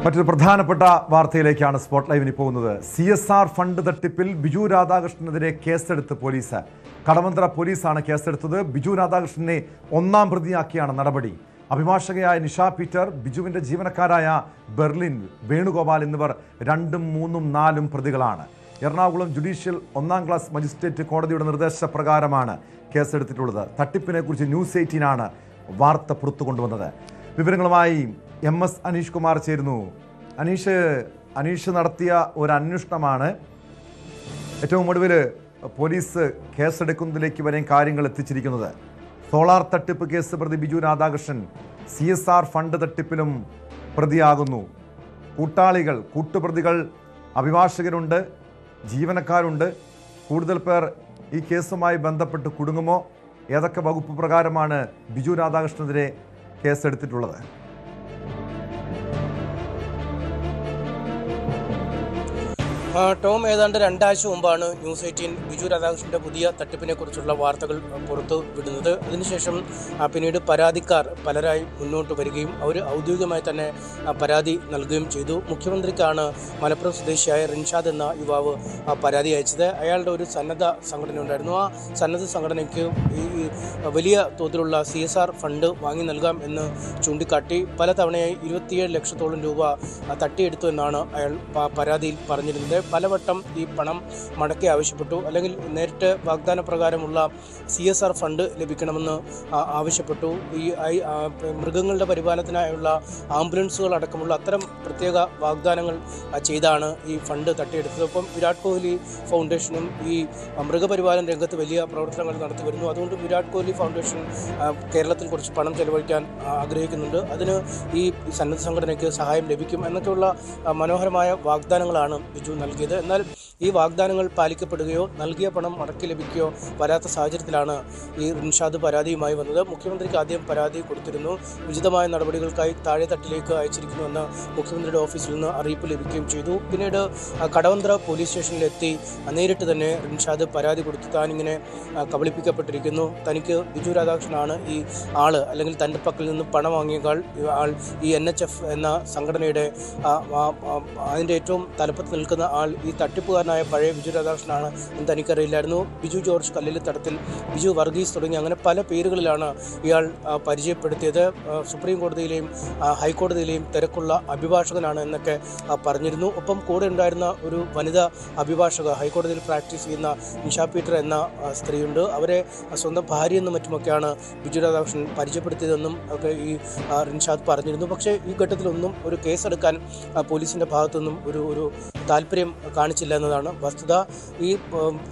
മറ്റൊരു പ്രധാനപ്പെട്ട വാർത്തയിലേക്കാണ് സ്പോട്ട് ലൈവിന് പോകുന്നത്. CSR ഫണ്ട് തട്ടിപ്പിൽ ബിജു രാധാകൃഷ്ണനെതിരെ കേസെടുത്ത് പോലീസ്. കടവന്ത്ര പോലീസാണ് കേസെടുത്തത്. ബിജു രാധാകൃഷ്ണനെ ഒന്നാം പ്രതിയാക്കിയാണ് നടപടി. അഭിഭാഷകയായ നിഷ പീറ്റർ, ബിജുവിന്റെ ജീവനക്കാരായ ബെർലിൻ, വേണുഗോപാൽ എന്നിവർ 2ഉം 3ഉം 4ഉം പ്രതികളാണ്. എറണാകുളം ജുഡീഷ്യൽ 1ാം ക്ലാസ് മജിസ്ട്രേറ്റ് കോടതിയുടെ നിർദ്ദേശപ്രകാരമാണ് കേസെടുത്തിട്ടുള്ളത്. തട്ടിപ്പിനെ കുറിച്ച് ന്യൂസ് 18 ആണ് വാർത്ത പുറത്തു കൊണ്ടുവന്നത്. വിവരങ്ങളുമായി MS അനീഷ് കുമാർ ചേരുന്നു. അനീഷ് നടത്തിയ ഒരു അന്വേഷണമാണ് ഏറ്റവും ഒടുവിൽ പോലീസ് കേസെടുക്കുന്നതിലേക്ക് വരെ കാര്യങ്ങൾ എത്തിച്ചിരിക്കുന്നത്. സോളാർ തട്ടിപ്പ് കേസ് പ്രതി ബിജു രാധാകൃഷ്ണൻ CSR ഫണ്ട് തട്ടിപ്പിലും പ്രതിയാകുന്നു. കൂട്ടുപ്രതികൾ അഭിഭാഷകരുണ്ട്, ജീവനക്കാരുണ്ട്. കൂടുതൽ പേർ ഈ കേസുമായി ബന്ധപ്പെട്ട് കുടുങ്ങുമോ? ഏതൊക്കെ വകുപ്പ് പ്രകാരമാണ് ബിജു രാധാകൃഷ്ണനെതിരെ കേസെടുത്തിട്ടുള്ളത്? ടോം, ഏതാണ്ട് 2 ആഴ്ച മുമ്പാണ് ന്യൂസ് 18 ബിജു രാധാകൃഷ്ണൻ്റെ പുതിയ തട്ടിപ്പിനെ കുറിച്ചുള്ള വാർത്തകൾ പുറത്തു വിടുന്നത്. അതിനുശേഷം പിന്നീട് പരാതിക്കാർ പലരായി മുന്നോട്ട് വരികയും അവർ ഔദ്യോഗികമായി തന്നെ പരാതി നൽകുകയും ചെയ്തു. മുഖ്യമന്ത്രിക്കാണ് മലപ്പുറം സ്വദേശിയായ റിൻഷാദ് എന്ന യുവാവ് പരാതി അയച്ചത്. അയാളുടെ ഒരു സന്നദ്ധ സംഘടന ഉണ്ടായിരുന്നു. ആ സന്നദ്ധ സംഘടനയ്ക്ക് ഈ വലിയ തോതിലുള്ള CSR ഫണ്ട് വാങ്ങി നൽകാം എന്ന് ചൂണ്ടിക്കാട്ടി പലതവണയായി 27 ലക്ഷത്തോളം രൂപ തട്ടിയെടുത്തു എന്നാണ് അയാൾ പരാതിയിൽ പറഞ്ഞിരുന്നത്. പലവട്ടം ഈ പണം മടക്കി ആവശ്യപ്പെട്ടു, അല്ലെങ്കിൽ നേരിട്ട് വാഗ്ദാന പ്രകാരമുള്ള CSR ഫണ്ട് ലഭിക്കണമെന്ന് ആവശ്യപ്പെട്ടു. ഈ മൃഗങ്ങളുടെ പരിപാലനത്തിനായുള്ള ആംബുലൻസുകൾ അടക്കമുള്ള അത്തരം പ്രത്യേക വാഗ്ദാനങ്ങൾ ചെയ്താണ് ഈ ഫണ്ട് തട്ടിയെടുത്തത്. ഒപ്പം വിരാട് കോഹ്ലി ഫൗണ്ടേഷനും ഈ മൃഗപരിപാലന രംഗത്ത് വലിയ പ്രവർത്തനങ്ങൾ നടത്തി വരുന്നു. അതുകൊണ്ട് വിരാട് കോഹ്ലി ഫൗണ്ടേഷൻ കേരളത്തിൽ കുറച്ച് പണം ചെലവഴിക്കാൻ ആഗ്രഹിക്കുന്നുണ്ട്. അതിന് ഈ സന്നദ്ധ സംഘടനയ്ക്ക് സഹായം ലഭിക്കും എന്നൊക്കെയുള്ള മനോഹരമായ വാഗ്ദാനങ്ങളാണ് ബിജു നൽകിയത്. എന്നാൽ ഈ വാഗ്ദാനങ്ങൾ പാലിക്കപ്പെടുകയോ നൽകിയ പണം മടക്കി ലഭിക്കുകയോ വരാത്ത സാഹചര്യത്തിലാണ് ഈ റിൻഷാദ് പരാതിയുമായി വന്നത്. മുഖ്യമന്ത്രിക്ക് ആദ്യം പരാതി കൊടുത്തിരുന്നു. ഉചിതമായ നടപടികൾക്കായി താഴെത്തട്ടിലേക്ക് അയച്ചിരിക്കുന്നുവെന്ന് മുഖ്യമന്ത്രിയുടെ ഓഫീസിൽ നിന്ന് അറിയിപ്പ് ലഭിക്കുകയും ചെയ്തു. പിന്നീട് കടവന്ത്ര പോലീസ് സ്റ്റേഷനിലെത്തി നേരിട്ട് തന്നെ റിൻഷാദ് പരാതി കൊടുത്തു. താനിങ്ങനെ കബളിപ്പിക്കപ്പെട്ടിരിക്കുന്നു, തനിക്ക് ബിജു രാധാകൃഷ്ണനാണ് ഈ ആള്, അല്ലെങ്കിൽ തൻ്റെ പക്കൽ നിന്ന് പണം വാങ്ങിയേക്കാൾ ആൾ ഈ NHF എന്ന സംഘടനയുടെ അതിൻ്റെ ഏറ്റവും തലപ്പത്ത് നിൽക്കുന്ന ആൾ ഈ തട്ടിപ്പുകാരനായ പഴയ ബിജു രാധാകൃഷ്ണനാണ് എന്ന് തനിക്കറിയില്ലായിരുന്നു. ബിജു ജോർജ് കല്ലിലിത്തടത്തിൽ, ബിജു വർഗീസ് തുടങ്ങി അങ്ങനെ പല പേരുകളിലാണ് ഇയാൾ പരിചയപ്പെടുത്തിയത്. സുപ്രീം കോടതിയിലെയും ഹൈക്കോടതിയിലെയും തിരക്കുള്ള അഭിഭാഷകനാണ് എന്നൊക്കെ പറഞ്ഞിരുന്നു. ഒപ്പം കൂടെ ഉണ്ടായിരുന്ന ഒരു വനിതാ അഭിഭാഷക, ഹൈക്കോടതിയിൽ പ്രാക്ടീസ് ചെയ്യുന്ന നിഷ പീറ്റർ എന്ന സ്ത്രീയുണ്ട്. അവരെ സ്വന്തം ഭാര്യയെന്നും മറ്റുമൊക്കെയാണ് ബിജു രാധാകൃഷ്ണൻ പരിചയപ്പെടുത്തിയതെന്നും ഒക്കെ ഈ റിൻഷാദ് പറഞ്ഞിരുന്നു. പക്ഷേ ഈ ഘട്ടത്തിലൊന്നും ഒരു കേസെടുക്കാൻ പോലീസിൻ്റെ ഭാഗത്തുനിന്നും ഒരു താല്പര്യം കാണിച്ചില്ല എന്നതാണ് വസ്തുത. ഈ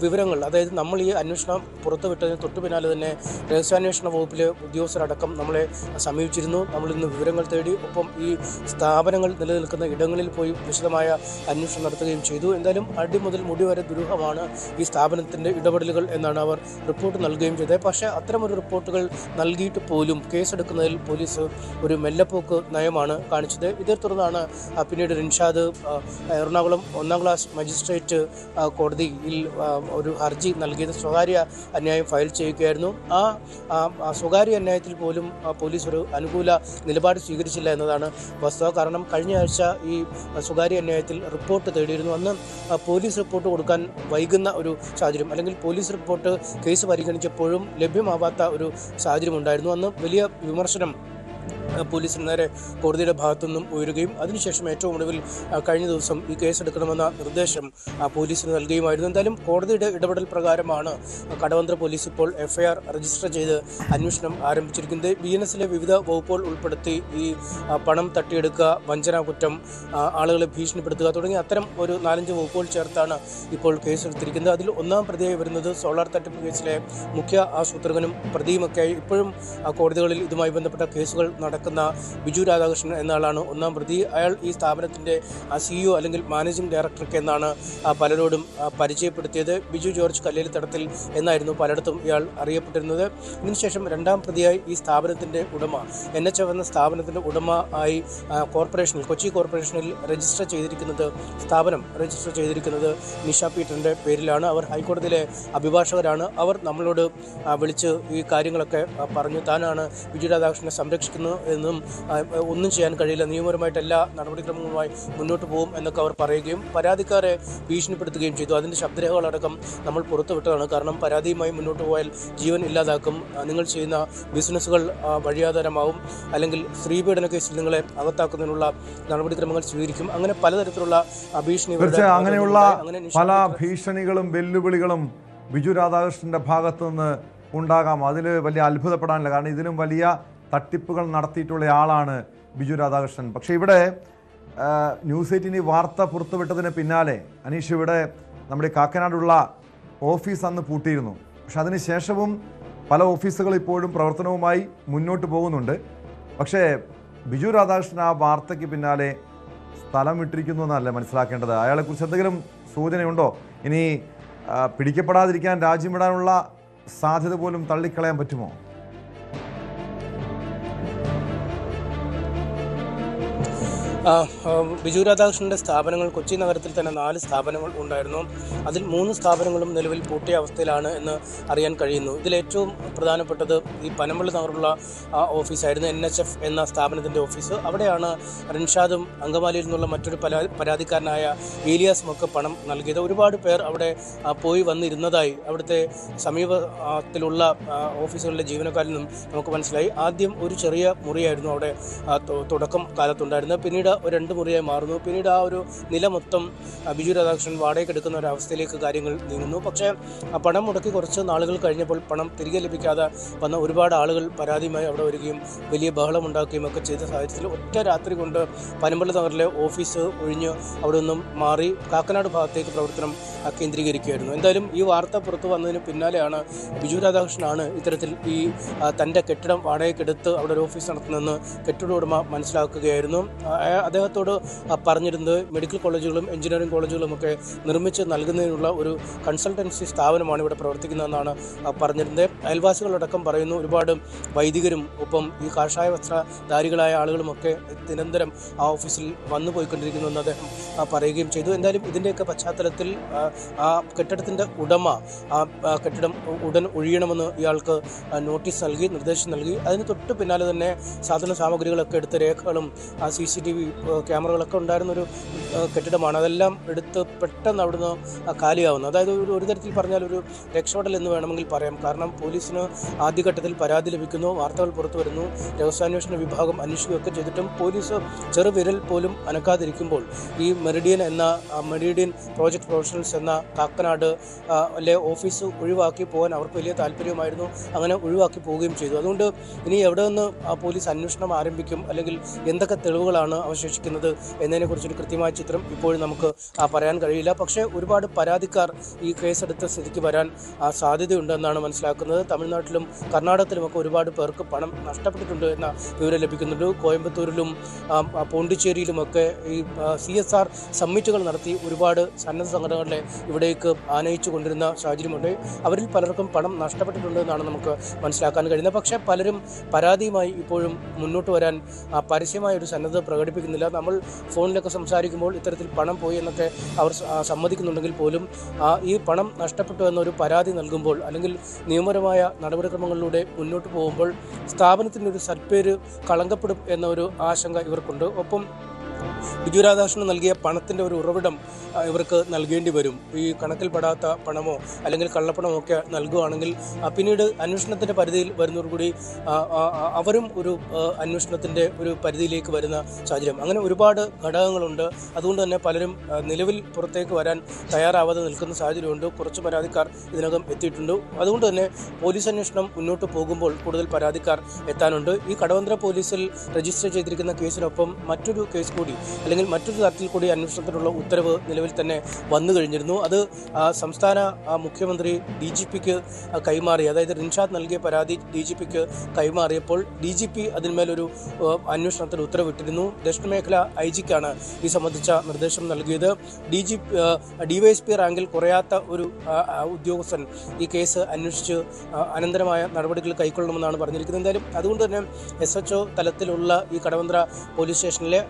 വിവരങ്ങൾ, അതായത് നമ്മൾ ഈ അന്വേഷണം പുറത്തുവിട്ടതിന് തൊട്ടു പിന്നാലെ തന്നെ രഹസ്യാന്വേഷണ വകുപ്പിലെ ഉദ്യോഗസ്ഥരടക്കം നമ്മളെ സമീപിച്ചിരുന്നു. നമ്മളിന്ന് വിവരങ്ങൾ തേടി, ഒപ്പം ഈ സ്ഥാപനങ്ങൾ നിലനിൽക്കുന്ന ഇടങ്ങളിൽ പോയി വിശദമായ അന്വേഷണം നടത്തുകയും ചെയ്തു. എന്തായാലും അടി മുതൽ മുടി വരെ ദുരൂഹമാണ് ഈ സ്ഥാപനത്തിൻ്റെ ഇടപെടലുകൾ എന്നാണ് അവർ റിപ്പോർട്ട് നൽകുകയും ചെയ്തത്. പക്ഷേ അത്തരമൊരു റിപ്പോർട്ടുകൾ നൽകിയിട്ട് പോലും കേസെടുക്കുന്നതിൽ പോലീസ് ഒരു മെല്ലപ്പോക്ക് നയമാണ് കാണിച്ചത്. ഇതേ തുടർന്നാണ് പിന്നീട് റിൻഷാദ് എറണാകുളം 1ാം ക്ലാസ് മജിസ്ട്രേറ്റ് കോടതിയിൽ ഒരു ഹർജി നൽകിയത്. സ്വകാര്യ അന്യായം ഫയൽ ചെയ്യുകയായിരുന്നു. ആ സ്വകാര്യ അന്യായത്തിൽ പോലും പോലീസ് ഒരു അനുകൂല നിലപാട് സ്വീകരിച്ചില്ല എന്നതാണ് വസ്തുത. കാരണം കഴിഞ്ഞ ആഴ്ച ഈ സ്വകാര്യ അന്യായത്തിൽ റിപ്പോർട്ട് തേടിയിരുന്നു. അന്ന് പോലീസ് റിപ്പോർട്ട് കൊടുക്കാൻ വൈകുന്ന ഒരു സാഹചര്യം, അല്ലെങ്കിൽ പോലീസ് റിപ്പോർട്ട് കേസ് പരിഗണിച്ചപ്പോഴും ലഭ്യമാവാത്ത ഒരു സാഹചര്യം ഉണ്ടായിരുന്നു. അന്ന് വലിയ വിമർശനം പോലീസിന് നേരെ കോടതിയുടെ ഭാഗത്തുനിന്നും ഉയരുകയും അതിനുശേഷം ഏറ്റവും ഒടുവിൽ കഴിഞ്ഞ ദിവസം ഈ കേസെടുക്കണമെന്ന നിർദ്ദേശം പോലീസിന് നൽകുകയുമായിരുന്നു. എന്തായാലും കോടതിയുടെ ഇടപെടൽ പ്രകാരമാണ് കടവന്ത്ര പോലീസ് ഇപ്പോൾ FIR രജിസ്റ്റർ ചെയ്ത് അന്വേഷണം ആരംഭിച്ചിരിക്കുന്നത്. BNSലെ വിവിധ വകുപ്പുകൾ ഉൾപ്പെടുത്തി ഈ പണം തട്ടിയെടുക്കുക, വഞ്ചനാ കുറ്റം, ആളുകളെ ഭീഷണിപ്പെടുത്തുക തുടങ്ങി അത്തരം ഒരു 4-5 വകുപ്പുകൾ ചേർത്താണ് ഇപ്പോൾ കേസെടുത്തിരിക്കുന്നത്. അതിൽ 1ാം പ്രതിയായി വരുന്നത് സോളാർ തട്ടിപ്പ് കേസിലെ മുഖ്യ ആസൂത്രകനും പ്രതിയുമൊക്കെയായി ഇപ്പോഴും കോടതികളിൽ ഇതുമായി ബന്ധപ്പെട്ട കേസുകൾ നടക്കുന്ന ബിജു രാധാകൃഷ്ണൻ എന്ന ആളാണ് 1ാം പ്രതി. അയാൾ ഈ സ്ഥാപനത്തിൻ്റെ CEO അല്ലെങ്കിൽ മാനേജിംഗ് ഡയറക്ടർക്ക് എന്നാണ് പലരോടും പരിചയപ്പെടുത്തിയത്. ബിജു ജോർജ് കല്ലിലിത്തടത്തിൽ എന്നായിരുന്നു പലയിടത്തും ഇയാൾ അറിയപ്പെട്ടിരുന്നത്. ഇതിനുശേഷം 2ാം പ്രതിയായി ഈ സ്ഥാപനത്തിൻ്റെ ഉടമ, NHF എന്ന സ്ഥാപനത്തിൻ്റെ ഉടമ ആയി കൊച്ചി കോർപ്പറേഷനിൽ സ്ഥാപനം രജിസ്റ്റർ ചെയ്തിരിക്കുന്നത് നിഷ പീറ്ററിൻ്റെ പേരിലാണ്. അവർ ഹൈക്കോടതിയിലെ അഭിഭാഷകരാണ്. അവർ നമ്മളോട് വിളിച്ച് ഈ കാര്യങ്ങളൊക്കെ പറഞ്ഞു. താനാണ് ബിജു രാധാകൃഷ്ണനെ സംരക്ഷിക്കുന്നത് എന്നും ഒന്നും ചെയ്യാൻ കഴിയില്ല, നിയമപരമായിട്ട് എല്ലാ നടപടിക്രമങ്ങളുമായി മുന്നോട്ട് പോകും എന്നൊക്കെ അവർ പറയുകയും പരാതിക്കാരെ ഭീഷണിപ്പെടുത്തുകയും ചെയ്തു. അതിൻ്റെ ശബ്ദരേഖകളടക്കം നമ്മൾ പുറത്തുവിട്ടതാണ്. കാരണം പരാതിയുമായി മുന്നോട്ട് പോയാൽ ജീവൻ ഇല്ലാതാക്കും, നിങ്ങൾ ചെയ്യുന്ന ബിസിനസ്സുകൾ വഴിയാധാരമാവും, അല്ലെങ്കിൽ സ്ത്രീപീഡന കേസിൽ നിങ്ങളെ അകത്താക്കുന്നതിനുള്ള നടപടിക്രമങ്ങൾ സ്വീകരിക്കും, അങ്ങനെ പലതരത്തിലുള്ള ഭീഷണി. അങ്ങനെയുള്ള പല ഭീഷണികളും വെല്ലുവിളികളും ബിജു രാധാകൃഷ്ണന്റെ ഭാഗത്തു നിന്ന് ഉണ്ടാകാം. അതിൽ വലിയ അത്ഭുതപ്പെടാനില്ല. കാരണം ഇതിലും വലിയ തട്ടിപ്പുകൾ നടത്തിയിട്ടുള്ള ആളാണ് ബിജു രാധാകൃഷ്ണൻ. പക്ഷേ ഇവിടെ ന്യൂസ് 18 വാർത്ത പുറത്തുവിട്ടതിന് പിന്നാലെ അനീഷ്, ഇവിടെ നമ്മുടെ കാക്കനാടുള്ള ഓഫീസ് അന്ന് പൂട്ടിയിരുന്നു. പക്ഷെ അതിന് ശേഷവും പല ഓഫീസുകൾ ഇപ്പോഴും പ്രവർത്തനവുമായി മുന്നോട്ട് പോകുന്നുണ്ട്. പക്ഷേ ബിജു രാധാകൃഷ്ണൻ ആ വാർത്തയ്ക്ക് പിന്നാലെ സ്ഥലം വിട്ടിരിക്കുന്നു എന്നല്ലേ മനസ്സിലാക്കേണ്ടത്? അയാളെക്കുറിച്ച് എന്തെങ്കിലും സൂചനയുണ്ടോ? ഇനി പിടിക്കപ്പെടാതിരിക്കാൻ രാജ്യം വിടാനുള്ള സാധ്യത പോലും തള്ളിക്കളയാൻ പറ്റുമോ? ബിജു രാധാകൃഷ്ണൻ്റെ സ്ഥാപനങ്ങൾ കൊച്ചി നഗരത്തിൽ തന്നെ 4 സ്ഥാപനങ്ങൾ ഉണ്ടായിരുന്നു. അതിൽ 3 സ്ഥാപനങ്ങളും നിലവിൽ പൂട്ടിയ അവസ്ഥയിലാണ് എന്ന് അറിയാൻ കഴിയുന്നു. ഇതിലേറ്റവും പ്രധാനപ്പെട്ടത് ഈ പനമ്പള്ളി നഗറുള്ള ഓഫീസായിരുന്നു, NHF എന്ന സ്ഥാപനത്തിൻ്റെ ഓഫീസ്. അവിടെയാണ് റിൻഷാദും അങ്കമാലിയിൽ നിന്നുള്ള മറ്റൊരു പരാതിക്കാരനായ ഏലിയാസുമൊക്കെ പണം നൽകിയത്. ഒരുപാട് പേർ അവിടെ പോയി വന്നിരുന്നതായി അവിടുത്തെ സമീപത്തിലുള്ള ഓഫീസുകളിലെ ജീവനക്കാരിൽ നിന്നും നമുക്ക് മനസ്സിലായി. ആദ്യം ഒരു ചെറിയ മുറിയായിരുന്നു അവിടെ തുടക്കം കാലത്തുണ്ടായിരുന്നത്. പിന്നീട് ഒരു 2 മുറിയായി മാറുന്നു. പിന്നീട് ആ ഒരു നില മൊത്തം ബിജു രാധാകൃഷ്ണൻ വാടകയ്ക്ക് എടുക്കുന്ന ഒരു അവസ്ഥയിലേക്ക് കാര്യങ്ങൾ നീങ്ങുന്നു. പക്ഷേ പണം മുടക്കി കുറച്ച് നാളുകൾ കഴിഞ്ഞപ്പോൾ പണം തിരികെ ലഭിക്കാതെ വന്ന ഒരുപാട് ആളുകൾ പരാതിയുമായി അവിടെ വരികയും വലിയ ബഹളമുണ്ടാക്കുകയും ഒക്കെ ചെയ്ത സാഹചര്യത്തിൽ ഒറ്റ രാത്രി കൊണ്ട് പനമ്പള്ളി നഗറിലെ ഓഫീസ് ഒഴിഞ്ഞ് അവിടെ നിന്നും മാറി കാക്കനാട് ഭാഗത്തേക്ക് പ്രവർത്തനം കേന്ദ്രീകരിക്കുകയായിരുന്നു. എന്തായാലും ഈ വാർത്ത പുറത്തു വന്നതിന് പിന്നാലെയാണ് ബിജു രാധാകൃഷ്ണനാണ് ഇത്തരത്തിൽ ഈ തൻ്റെ കെട്ടിടം വാടകയ്ക്കെടുത്ത് അവിടെ ഒരു ഓഫീസ് നടത്തുന്നതെന്ന് കെട്ടിട ഉടമ മനസ്സിലാക്കുകയായിരുന്നു. അദ്ദേഹത്തോട് പറഞ്ഞിരുന്നത് മെഡിക്കൽ കോളേജുകളും എഞ്ചിനീയറിംഗ് കോളേജുകളും ഒക്കെ നിർമ്മിച്ച് നൽകുന്നതിനുള്ള ഒരു കൺസൾട്ടൻസി സ്ഥാപനമാണ് ഇവിടെ പ്രവർത്തിക്കുന്നതെന്നാണ് പറഞ്ഞിരുന്നത്. അയൽവാസികളടക്കം പറയുന്നു ഒരുപാട് വൈദികരും ഒപ്പം ഈ കാഷായ വസ്ത്രധാരികളായ ആളുകളുമൊക്കെ നിരന്തരം ആ ഓഫീസിൽ വന്നു പോയിക്കൊണ്ടിരിക്കുന്നു എന്ന് അദ്ദേഹം പറയുകയും ചെയ്തു. എന്തായാലും ഇതിൻ്റെയൊക്കെ പശ്ചാത്തലത്തിൽ ആ കെട്ടിടത്തിൻ്റെ ഉടമ ആ കെട്ടിടം ഉടൻ ഒഴിയണമെന്ന് ഇയാൾക്ക് നോട്ടീസ് നൽകി, നിർദ്ദേശം നൽകി. അതിന് തൊട്ട് പിന്നാലെ തന്നെ സാധന സാമഗ്രികളൊക്കെ എടുത്ത് രേഖകളും CCTV ക്യാമറകളൊക്കെ ഉണ്ടായിരുന്നൊരു കെട്ടിടമാണ്. അതെല്ലാം എടുത്ത് പെട്ടെന്ന് അവിടുന്ന് കാലിയാവുന്നു. അതായത് ഒരു തരത്തിൽ പറഞ്ഞാൽ ഒരു രക്ഷപ്പെടൽ എന്ന് വേണമെങ്കിൽ പറയാം. കാരണം പോലീസിന് ആദ്യഘട്ടത്തിൽ പരാതി ലഭിക്കുന്നു, വാർത്തകൾ പുറത്തു വരുന്നു, രഹസ്യാന്വേഷണ വിഭാഗം അന്വേഷിക്കുകയൊക്കെ ചെയ്തിട്ടും പോലീസ് ചെറുവിരൽ പോലും അനക്കാതിരിക്കുമ്പോൾ ഈ മെറിഡിയൻ പ്രോജക്ട് പ്രൊഫഷണൽസ് എന്ന കാക്കനാട് ഓഫീസ് ഒഴിവാക്കി പോകാൻ അവർക്ക് വലിയ താല്പര്യമായിരുന്നു. അങ്ങനെ ഒഴിവാക്കി പോവുകയും ചെയ്തു. അതുകൊണ്ട് ഇനി എവിടെ നിന്ന് പോലീസ് അന്വേഷണം ആരംഭിക്കും, അല്ലെങ്കിൽ എന്തൊക്കെ തെളിവുകളാണ് അവശേഷിക്കുന്നത് എന്നതിനെക്കുറിച്ചൊരു കൃത്യമായ ചിത്രം ഇപ്പോഴും നമുക്ക് പറയാൻ കഴിയില്ല. പക്ഷേ ഒരുപാട് പരാതിക്കാർ ഈ കേസെടുത്ത സ്ഥിതിക്ക് വരാൻ സാധ്യതയുണ്ടെന്നാണ് മനസ്സിലാക്കുന്നത്. തമിഴ്നാട്ടിലും കർണാടകത്തിലുമൊക്കെ ഒരുപാട് പേർക്ക് പണം നഷ്ടപ്പെട്ടിട്ടുണ്ട് എന്ന വിവരം ലഭിക്കുന്നുണ്ട്. കോയമ്പത്തൂരിലും പോണ്ടിച്ചേരിയിലുമൊക്കെ ഈ CSR സമ്മിറ്റുകൾ നടത്തി ഒരുപാട് സന്നദ്ധ സംഘടനകളെ ഇവിടേക്ക് ആനയിച്ചു കൊണ്ടിരുന്ന സാഹചര്യമുണ്ട്. അവരിൽ പലർക്കും പണം നഷ്ടപ്പെട്ടിട്ടുണ്ട് എന്നാണ് നമുക്ക് മനസ്സിലാക്കാൻ കഴിയുന്നത്. പക്ഷേ പലരും പരാതിയുമായി ഇപ്പോഴും മുന്നോട്ട് വരാൻ പരസ്യമായ ഒരു സന്നദ്ധത പ്രകടിപ്പിക്കുന്നില്ല. നമ്മൾ ഫോണിലൊക്കെ സംസാരിക്കുമ്പോൾ ഇത്തരത്തിൽ പണം പോയി എന്നൊക്കെ അവർ സമ്മതിക്കുന്നുണ്ടെങ്കിൽ പോലും ഈ പണം നഷ്ടപ്പെട്ടു എന്നൊരു പരാതി നൽകുമ്പോൾ, അല്ലെങ്കിൽ നിയമപരമായ നടപടിക്രമങ്ങളിലൂടെ മുന്നോട്ട് പോകുമ്പോൾ സ്ഥാപനത്തിൻ്റെ ഒരു സൽപ്പേര് കളങ്കപ്പെടും എന്ന ഒരു ആശങ്ക ഇവർക്കുണ്ട്. ഒപ്പം ബിജു രാധാകൃഷ്ണൻ നൽകിയ പണത്തിൻ്റെ ഒരു ഉറവിടം ഇവർക്ക് നൽകേണ്ടി വരും. ഈ കണക്കിൽപ്പെടാത്ത പണമോ അല്ലെങ്കിൽ കള്ളപ്പണമോ ഒക്കെ നൽകുകയാണെങ്കിൽ പിന്നീട് അന്വേഷണത്തിൻ്റെ പരിധിയിൽ വരുന്നതോടുകൂടി അവരും ഒരു അന്വേഷണത്തിൻ്റെ ഒരു പരിധിയിലേക്ക് വരുന്ന സാഹചര്യം. അങ്ങനെ ഒരുപാട് ഘടകങ്ങളുണ്ട്. അതുകൊണ്ട് തന്നെ പലരും നിലവിൽ പുറത്തേക്ക് വരാൻ തയ്യാറാവാതെ നിൽക്കുന്ന സാഹചര്യമുണ്ട്. കുറച്ച് പരാതിക്കാർ ഇതിനകം എത്തിയിട്ടുണ്ട്. അതുകൊണ്ട് തന്നെ പോലീസ് അന്വേഷണം മുന്നോട്ട് പോകുമ്പോൾ കൂടുതൽ പരാതിക്കാർ എത്താനുണ്ട്. ഈ കടവന്ത്ര പോലീസിൽ രജിസ്റ്റർ ചെയ്തിരിക്കുന്ന കേസിനൊപ്പം മറ്റൊരു കേസ് കൂടി, അല്ലെങ്കിൽ മറ്റൊരു തരത്തിൽ കൂടി അന്വേഷണത്തിനുള്ള ഉത്തരവ് നിലവിൽ തന്നെ വന്നു കഴിഞ്ഞിരുന്നു. അത് സംസ്ഥാന മുഖ്യമന്ത്രി DGPക്ക് കൈമാറി, അതായത് റിൻഷാദ് നൽകിയ പരാതി DGPക്ക് കൈമാറിയപ്പോൾ DGP അതിന്മേലൊരു അന്വേഷണത്തിന് ഉത്തരവിട്ടിരുന്നു. ദക്ഷിണമേഖല IGക്കാണ് ഈ സംബന്ധിച്ച നിർദ്ദേശം നൽകിയത്. DYSP റാങ്കിൽ കുറയാത്ത ഒരു ഉദ്യോഗസ്ഥൻ ഈ കേസ് അന്വേഷിച്ച് അനന്തരമായ നടപടികൾ കൈക്കൊള്ളണമെന്നാണ് പറഞ്ഞിരിക്കുന്നത്. എന്തായാലും അതുകൊണ്ട് തന്നെ SHO തലത്തിലുള്ള ഈ കടവന്ത്ര പോലീസ് സ്റ്റേഷനിലെ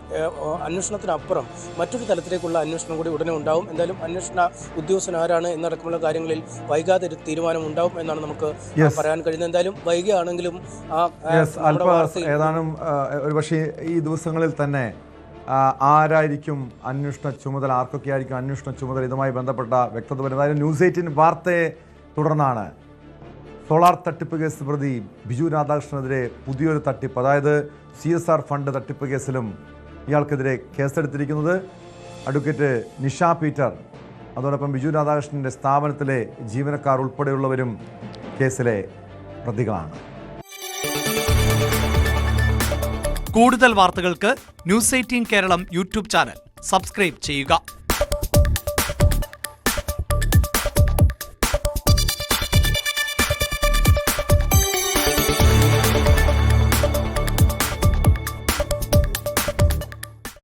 അന്വേഷണത്തിനപ്പുറം മറ്റൊരു തലത്തിലേക്കുള്ള അന്വേഷണം കൂടി ഉടനെ ഉണ്ടാവും. എന്തായാലും അന്വേഷണ ഉദ്യോഗസ്ഥൻ ആരാണ് എന്നടക്കമുള്ള കാര്യങ്ങളിൽ വൈകാതെ ഒരു തീരുമാനം ഉണ്ടാവും എന്നാണ് നമുക്ക് പറയാൻ കഴിയുന്നത്. എന്തായാലും വൈകിയാണെങ്കിലും ഏതാനും ഒരുപക്ഷെ ഈ ദിവസങ്ങളിൽ തന്നെ ആരായിരിക്കും അന്വേഷണ ചുമതല, ആർക്കൊക്കെ ആയിരിക്കും അന്വേഷണ ചുമതല, ഇതുമായി ബന്ധപ്പെട്ട വ്യക്തത വരുന്നതായാലും ന്യൂസ് 18 വാർത്തയെ തുടർന്നാണ് സോളാർ തട്ടിപ്പ് കേസ് പ്രതി ബിജു രാധാകൃഷ്ണനെതിരെ പുതിയൊരു തട്ടിപ്പ്, അതായത് CSR ഫണ്ട് തട്ടിപ്പ് കേസിലും ഇയാൾക്കെതിരെ കേസെടുത്തിരിക്കുന്നത്. അഡ്വക്കേറ്റ് നിഷ പീറ്റർ, അതോടൊപ്പം ബിജു രാധാകൃഷ്ണൻ്റെ സ്ഥാപനത്തിലെ ജീവനക്കാർ ഉൾപ്പെടെയുള്ളവരും കേസിലെ പ്രതികളാണ്. കൂടുതൽ വാർത്തകൾക്ക് news 18 Keralam YouTube channel subscribe ചെയ്യുക.